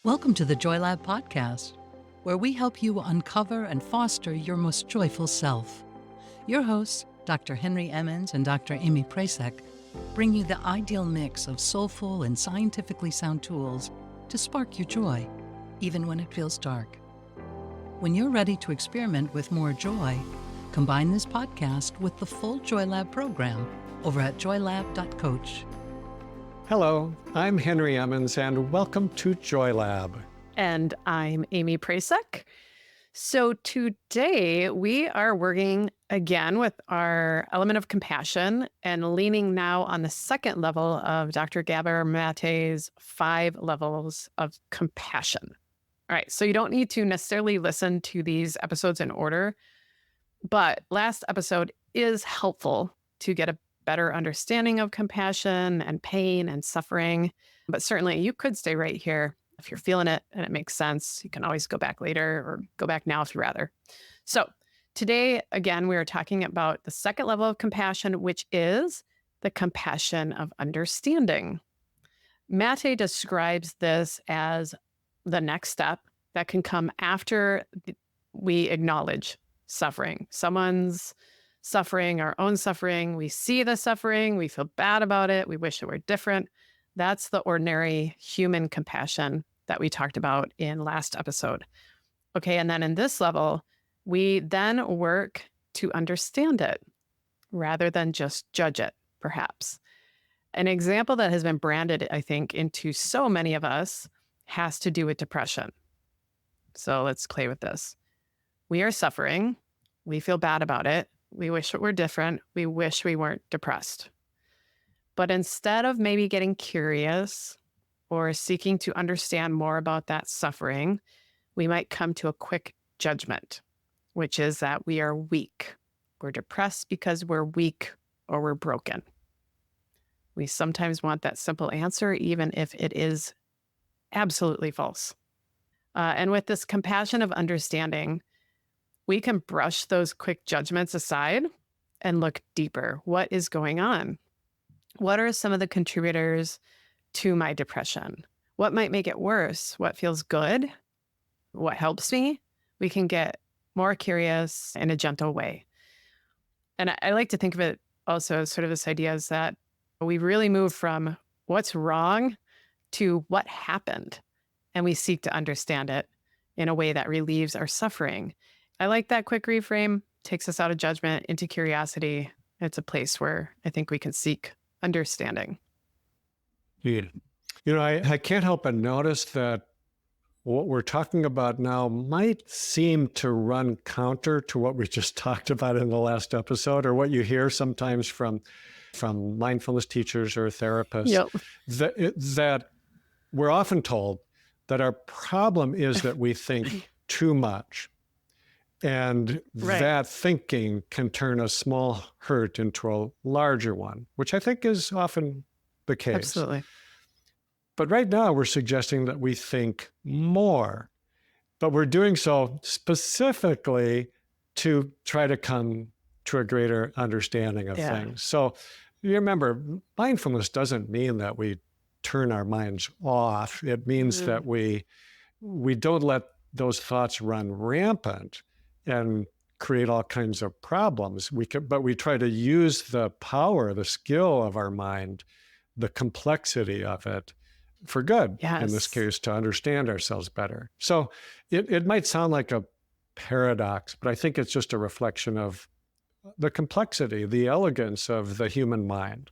Welcome to the Joy Lab podcast, where we help you uncover and foster your most joyful self. Your hosts, Dr. Henry Emmons and Dr. Amy Prasek, bring you the ideal mix of soulful and scientifically sound tools to spark your joy, even when it feels dark. When you're ready to experiment with more joy, combine this podcast with the full Joy Lab program over at joylab.coach. Hello, I'm Henry Emmons, and welcome to Joy Lab. And I'm Amy Prasek. So today we are working again with our element of compassion and leaning now on the second level of Dr. Gabor Maté's 5 levels of compassion. All right, so you don't need to necessarily listen to these episodes in order, but last episode is helpful to get a better understanding of compassion and pain and suffering. But certainly you could stay right here if you're feeling it and it makes sense. You can always go back later or go back now if you'd rather. So today, again, we are talking about the second level of compassion, which is the compassion of understanding. Maté describes this as the next step that can come after we acknowledge suffering. Someone's suffering, our own suffering. We see the suffering, we feel bad about it, we wish it were different. That's the ordinary human compassion that we talked about in last episode. Okay, and then in this level, we then work to understand it rather than just judge it, perhaps. An example that has been branded, I think, into so many of us has to do with depression. So let's play with this. We are suffering, we feel bad about it, we wish it were different. We wish we weren't depressed. But instead of maybe getting curious or seeking to understand more about that suffering, we might come to a quick judgment, which is that we are weak. We're depressed because we're weak or we're broken. We sometimes want that simple answer, even if it is absolutely false. And with this compassion of understanding, we can brush those quick judgments aside and look deeper. What is going on? What are some of the contributors to my depression? What might make it worse? What feels good? What helps me? We can get more curious in a gentle way. And I like to think of it also as sort of this idea is that we really move from what's wrong to what happened. And we seek to understand it in a way that relieves our suffering. I like that quick reframe, takes us out of judgment into curiosity. It's a place where I think we can seek understanding. Yeah. I can't help but notice that what we're talking about now might seem to run counter to what we just talked about in the last episode, or what you hear sometimes from mindfulness teachers or therapists. Yep. That we're often told that our problem is that we think too much. And that thinking can turn a small hurt into a larger one, which I think is often the case. Absolutely. But right now we're suggesting that we think more, but we're doing so specifically to try to come to a greater understanding of things. So you remember, mindfulness doesn't mean that we turn our minds off. It means that we don't let those thoughts run rampant and create all kinds of problems. But we try to use the power, the skill of our mind, the complexity of it for good, in this case, to understand ourselves better. So it might sound like a paradox, but I think it's just a reflection of the complexity, the elegance of the human mind,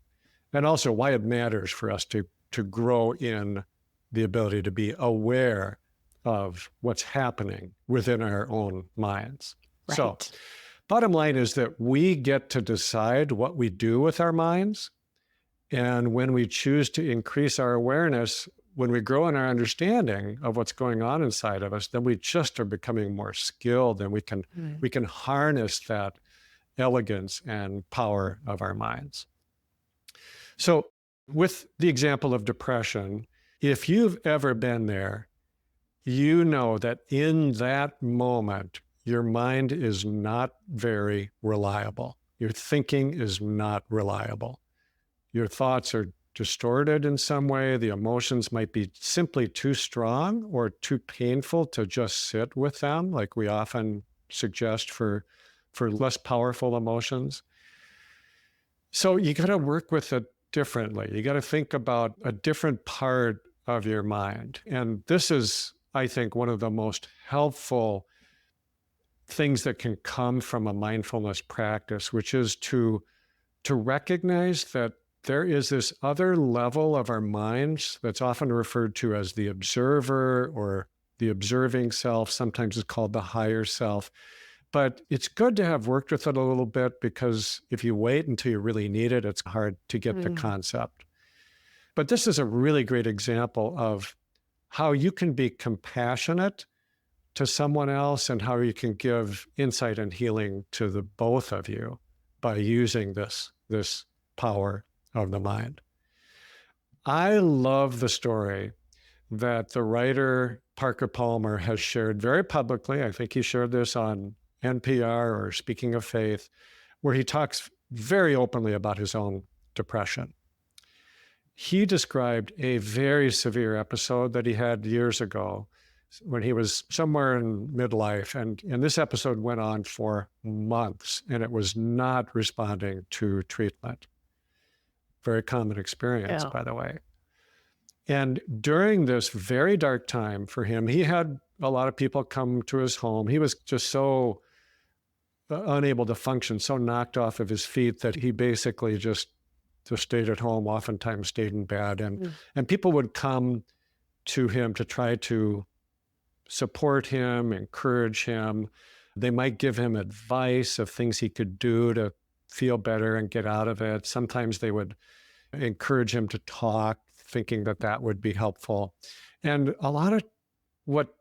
and also why it matters for us to grow in the ability to be aware of what's happening within our own minds. Right. So bottom line is that we get to decide what we do with our minds. And when we choose to increase our awareness, when we grow in our understanding of what's going on inside of us, then we just are becoming more skilled, and we can harness that elegance and power of our minds. So with the example of depression, if you've ever been there, you know that in that moment, your mind is not very reliable. Your thinking is not reliable. Your thoughts are distorted in some way. The emotions might be simply too strong or too painful to just sit with them, like we often suggest for less powerful emotions. So you got to work with it differently. You got to think about a different part of your mind. And this is, I think, one of the most helpful things that can come from a mindfulness practice, which is to recognize that there is this other level of our minds that's often referred to as the observer or the observing self. Sometimes it's called the higher self. But it's good to have worked with it a little bit, because if you wait until you really need it, it's hard to get the concept. But this is a really great example of how you can be compassionate to someone else and how you can give insight and healing to the both of you by using this power of the mind. I love the story that the writer Parker Palmer has shared very publicly. I think he shared this on NPR or Speaking of Faith, where he talks very openly about his own depression. He described a very severe episode that he had years ago when he was somewhere in midlife. And this episode went on for months, and it was not responding to treatment. Very common experience, by the way. And during this very dark time for him, he had a lot of people come to his home. He was just so unable to function, so knocked off of his feet that he basically just stayed at home, oftentimes stayed in bed. And people would come to him to try to support him, encourage him. They might give him advice of things he could do to feel better and get out of it. Sometimes they would encourage him to talk, thinking that that would be helpful. And a lot of what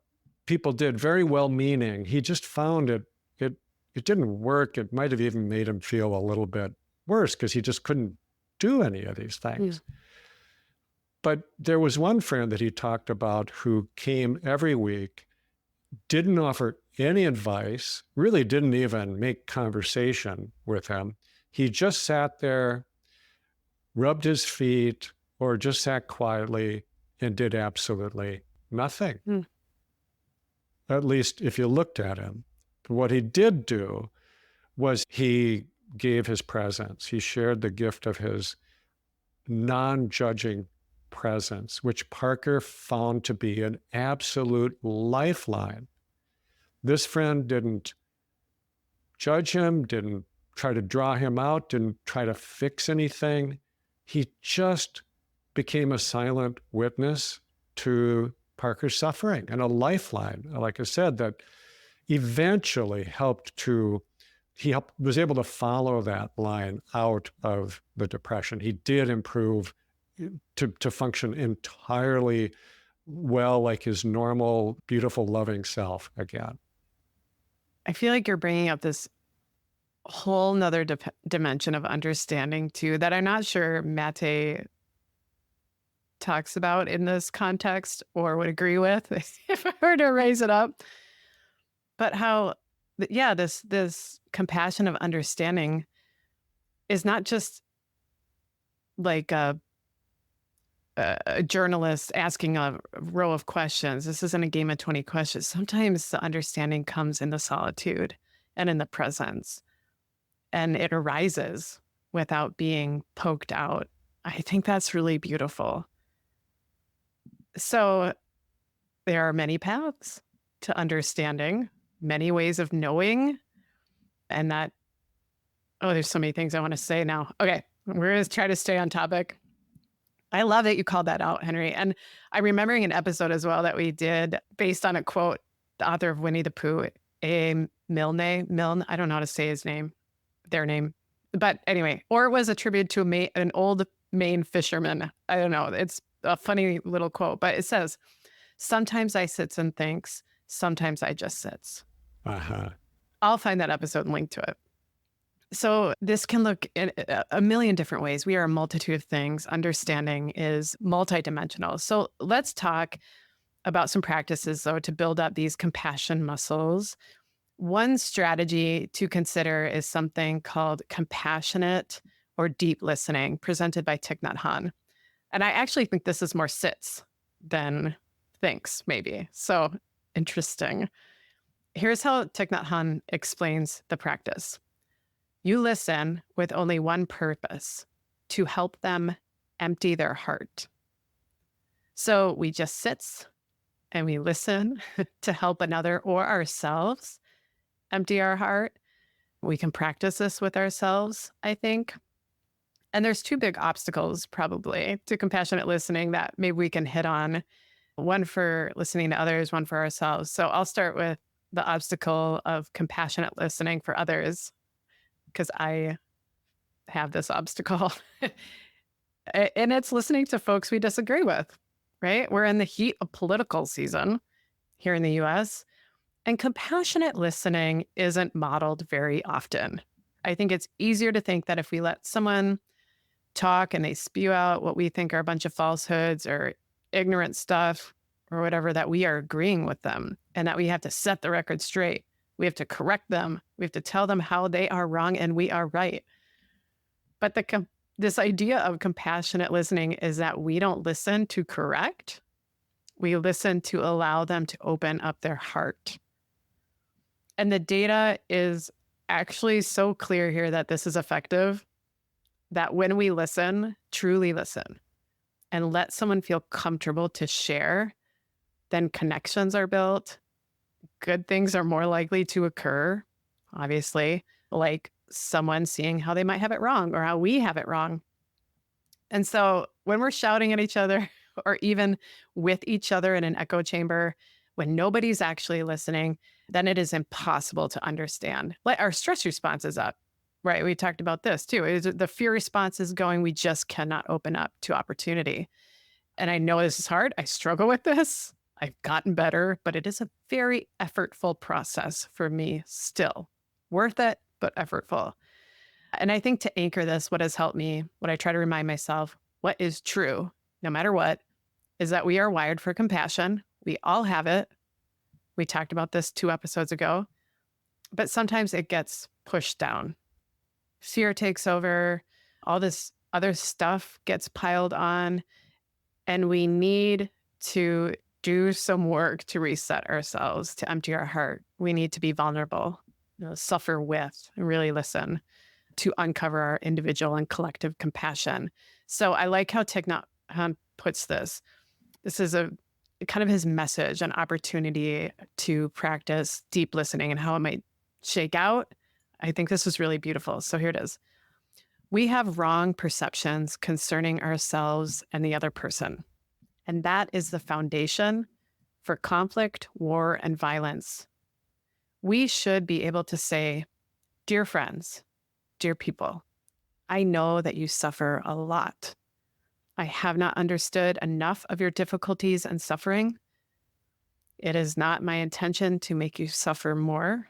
people did, very well-meaning, he just found it didn't work. It might have even made him feel a little bit worse because he just couldn't do any of these things. But there was one friend that he talked about who came every week, didn't offer any advice, really didn't even make conversation with him. He just sat there, rubbed his feet, or just sat quietly and did absolutely nothing. At least if you looked at him. What he did do was he gave his presence. He shared the gift of his non-judging presence, which Parker found to be an absolute lifeline. This friend didn't judge him, didn't try to draw him out, didn't try to fix anything. He just became a silent witness to Parker's suffering and a lifeline, like I said, that eventually was able to follow that line out of the depression. He did improve to function entirely well, like his normal, beautiful, loving self again. I feel like you're bringing up this whole nother dimension of understanding too, that I'm not sure Maté talks about in this context or would agree with if I were to raise it up. But how, this compassion of understanding is not just like a journalist asking a row of questions. This isn't a game of 20 questions. Sometimes the understanding comes in the solitude and in the presence, and it arises without being poked out. I think that's really beautiful. So there are many paths to understanding, many ways of knowing, and that, there's so many things I want to say now. Okay, we're going to try to stay on topic. I love that you called that out, Henry. And I'm remembering an episode as well that we did based on a quote, the author of Winnie the Pooh, Milne, I don't know how to say their name. But anyway, or it was attributed to an old Maine fisherman. I don't know. It's a funny little quote, but it says, "Sometimes I sits and thinks, sometimes I just sits." I'll find that episode and link to it. So this can look in a million different ways. We are a multitude of things. Understanding is multidimensional. So let's talk about some practices, though, to build up these compassion muscles. One strategy to consider is something called compassionate or deep listening, presented by Thich Nhat Hanh. And I actually think this is more sits than thinks, maybe. So interesting. Here's how Thich Nhat Hanh explains the practice. You listen with only one purpose, to help them empty their heart. So we just sit and we listen to help another or ourselves empty our heart. We can practice this with ourselves, I think. And there's two big obstacles probably to compassionate listening that maybe we can hit on. One for listening to others, one for ourselves. So I'll start with the obstacle of compassionate listening for others, because I have this obstacle. And it's listening to folks we disagree with, right? We're in the heat of political season here in the US, and compassionate listening isn't modeled very often. I think it's easier to think that if we let someone talk and they spew out what we think are a bunch of falsehoods or ignorant stuff or whatever, that we are agreeing with them and that we have to set the record straight. We have to correct them. We have to tell them how they are wrong and we are right. But this idea of compassionate listening is that we don't listen to correct. We listen to allow them to open up their heart. And the data is actually so clear here that this is effective, that when we listen, truly listen, and let someone feel comfortable to share, then connections are built. Good things are more likely to occur, obviously, like someone seeing how they might have it wrong or how we have it wrong. And so when we're shouting at each other or even with each other in an echo chamber, when nobody's actually listening, then it is impossible to understand. Like our stress response is up, right? We talked about this too. The fear response is going, we just cannot open up to opportunity. And I know this is hard. I struggle with this. I've gotten better, but it is a very effortful process for me still. Worth it, but effortful. And I think to anchor this, what has helped me, what I try to remind myself, what is true, no matter what, is that we are wired for compassion. We all have it. We talked about this 2 episodes ago, but sometimes it gets pushed down. Fear takes over, all this other stuff gets piled on, and we need to do some work to reset ourselves, to empty our heart. We need to be vulnerable, suffer with, and really listen to uncover our individual and collective compassion. So I like how Thich Nhat Hanh puts this. This is a kind of his message, an opportunity to practice deep listening and how it might shake out. I think this is really beautiful. So here it is. We have wrong perceptions concerning ourselves and the other person. And that is the foundation for conflict, war, and violence. We should be able to say, dear friends, dear people, I know that you suffer a lot. I have not understood enough of your difficulties and suffering. It is not my intention to make you suffer more.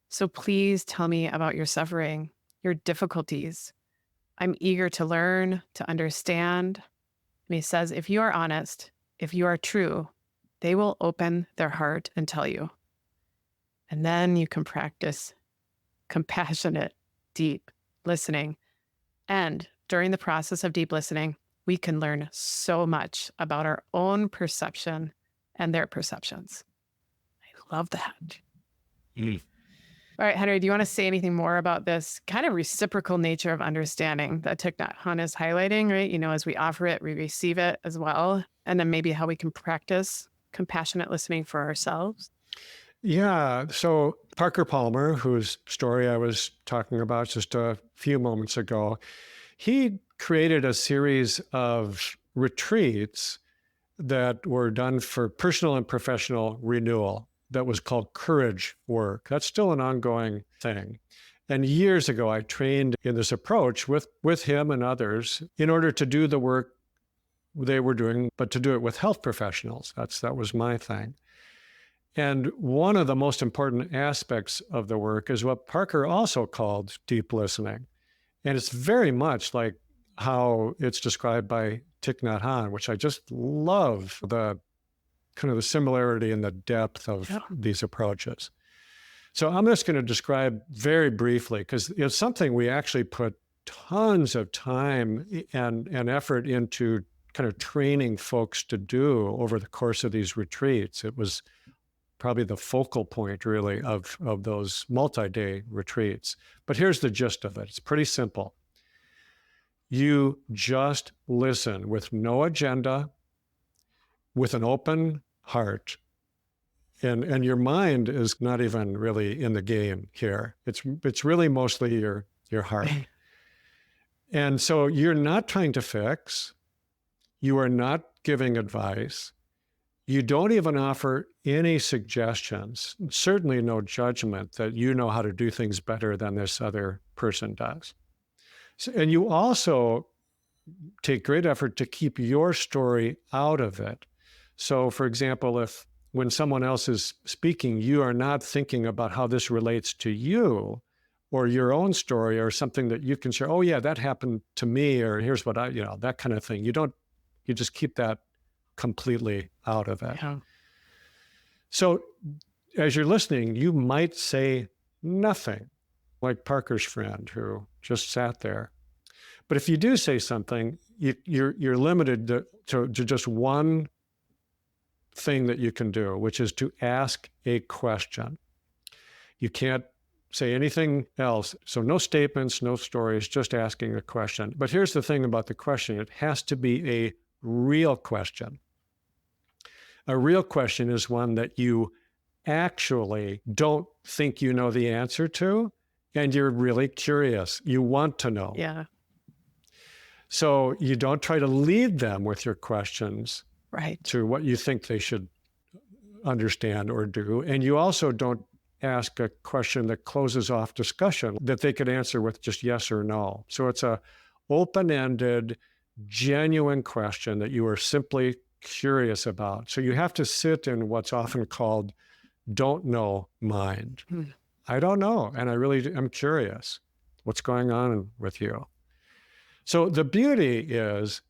So please tell me about your suffering, your difficulties. I'm eager to learn, to understand. And he says, if you are honest, if you are true, they will open their heart and tell you. And then you can practice compassionate, deep listening. And during the process of deep listening, we can learn so much about our own perception and their perceptions. I love that. All right, Henry, do you want to say anything more about this kind of reciprocal nature of understanding that Thich Nhat Hanh is highlighting, right? As we offer it, we receive it as well. And then maybe how we can practice compassionate listening for ourselves. Yeah. So Parker Palmer, whose story I was talking about just a few moments ago, he created a series of retreats that were done for personal and professional renewal that was called courage work. That's still an ongoing thing. And years ago, I trained in this approach with him and others in order to do the work they were doing, but to do it with health professionals. That was my thing. And one of the most important aspects of the work is what Parker also called deep listening. And it's very much like how it's described by Thich Nhat Hanh, which I just love, the kind of the similarity and the depth of these approaches. So I'm just going to describe very briefly, because it's something we actually put tons of time and effort into kind of training folks to do over the course of these retreats. It was probably the focal point, really, of those multi-day retreats. But here's the gist of it. It's pretty simple. You just listen with no agenda, with an open heart, and your mind is not even really in the game here. It's really mostly your heart. And so you're not trying to fix. You are not giving advice. You don't even offer any suggestions, certainly no judgment that you know how to do things better than this other person does. So, and you also take great effort to keep your story out of it. So, for example, when someone else is speaking, you are not thinking about how this relates to you or your own story or something that you can share. Oh yeah, that happened to me, or here's what that kind of thing. You just keep that completely out of it. Yeah. So as you're listening, you might say nothing, like Parker's friend who just sat there. But if you do say something, you're limited to just one thing that you can do, which is to ask a question. You can't say anything else. So no statements, no stories, just asking a question. But here's the thing about the question. It has to be a real question. A real question is one that you actually don't think you know the answer to, and you're really curious. You want to know. Yeah. So you don't try to lead them with your questions Right. to what you think they should understand or do. And you also don't ask a question that closes off discussion that they could answer with just yes or no. So it's a open-ended, genuine question that you are simply curious about. So you have to sit in what's often called don't know mind. I don't know, and I really am curious. What's going on with you? So the beauty is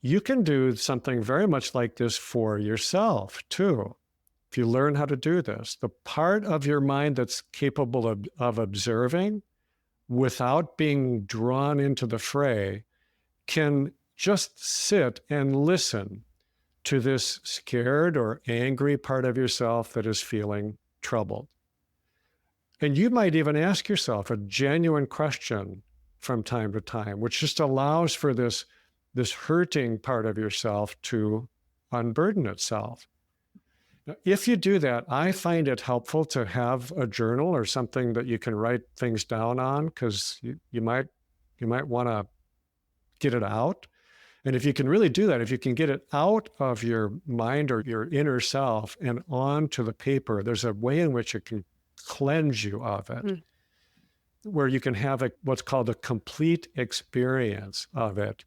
you can do something very much like this for yourself too. If you learn how to do this, the part of your mind that's capable of observing without being drawn into the fray can just sit and listen to this scared or angry part of yourself that is feeling troubled. And you might even ask yourself a genuine question from time to time, which just allows for this hurting part of yourself to unburden itself. Now, if you do that, I find it helpful to have a journal or something that you can write things down on, because you might want to get it out. And if you can really do that, if you can get it out of your mind or your inner self and onto the paper, there's a way in which it can cleanse you of it, where you can have what's called a complete experience of it,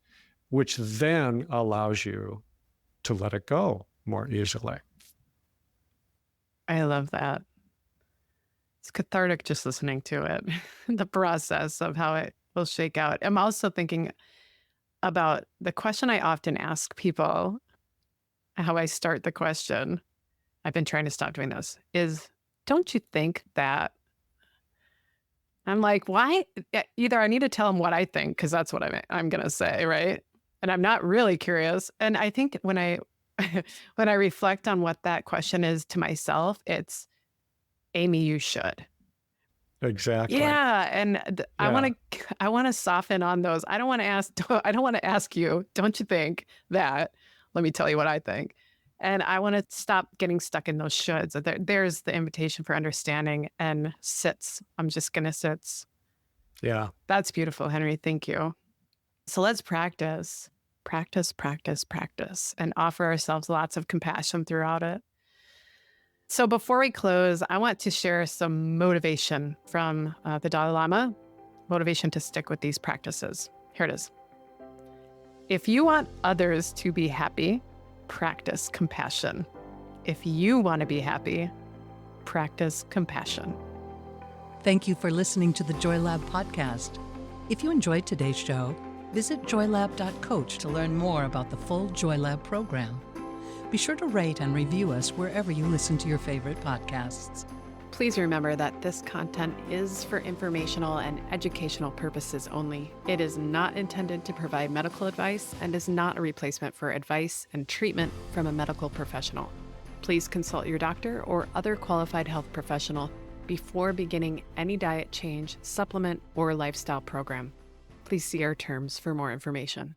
which then allows you to let it go more easily. I love that. It's cathartic just listening to it, the process of how it will shake out. I'm also thinking about the question I often ask people, how I start the question. I've been trying to stop doing this, is, don't you think that? I'm like, why? Either I need to tell them what I think, because that's what I'm going to say, right? And I'm not really curious. And I think when I when I reflect on what that question is to myself, it's, Amy, you should. Exactly. Yeah, and I want to soften on those. I don't want to ask you, don't you think that? Let me tell you what I think. And I want to stop getting stuck in those shoulds. There's the invitation for understanding and sits. I'm just going to sit. Yeah. That's beautiful, Henry. Thank you. So let's practice, and offer ourselves lots of compassion throughout it. So before we close, I want to share some motivation from the Dalai Lama, motivation to stick with these practices. Here it is. If you want others to be happy, practice compassion. If you want to be happy, practice compassion. Thank you for listening to the Joy Lab podcast. If you enjoyed today's show, visit joylab.coach to learn more about the full Joy Lab program. Be sure to rate and review us wherever you listen to your favorite podcasts. Please remember that this content is for informational and educational purposes only. It is not intended to provide medical advice and is not a replacement for advice and treatment from a medical professional. Please consult your doctor or other qualified health professional before beginning any diet change, supplement, or lifestyle program. Please see our terms for more information.